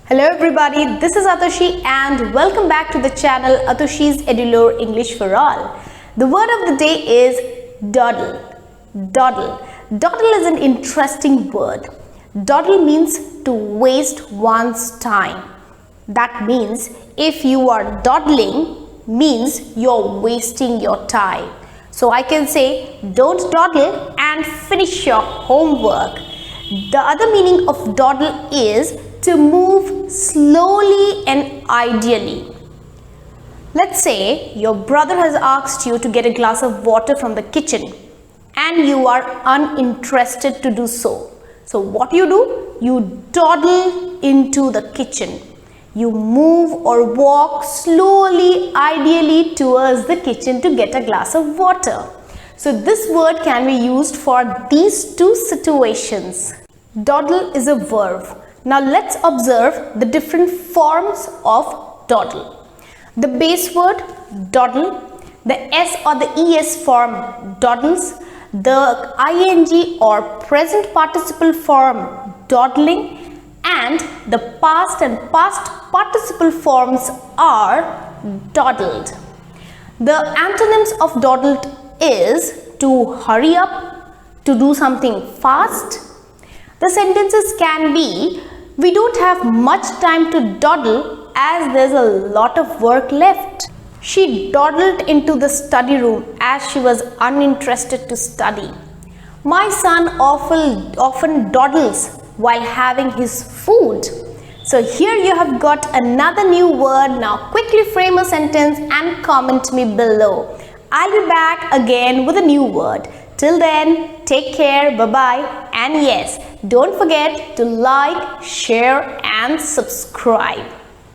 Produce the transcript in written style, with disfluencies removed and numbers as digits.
Hello everybody, this is Atoshi and welcome back to the channel Atoshi's Edulore English for All. The word of the day is dawdle. Dawdle. Dawdle is an interesting word. Dawdle means to waste one's time. That means if you are dawdling, means you're wasting your time. So I can say don't dawdle and finish your homework. The other meaning of dawdle is to move slowly and ideally. Let's say your brother has asked you to get a glass of water from the kitchen and you are uninterested to do so. So what do? You dawdle into the kitchen. You move or walk slowly, ideally towards the kitchen to get a glass of water. So this word can be used for these two situations. Dawdle is a verb. Now let's observe the different forms of dawdle. The base word dawdle, the S or the ES form dawdles, the ing or present participle form dawdling, and the past and past participle forms are dawdled. The antonyms of dawdled is to hurry up, to do something fast. The sentences can be, we don't have much time to dawdle as there's a lot of work left. She dawdled into the study room as she was uninterested to study. My son often dawdles while having his food. So here you have got another new word. Now quickly frame a sentence and comment me below. I'll be back again with a new word. Till then, take care, bye-bye, and yes, don't forget to like, share and subscribe.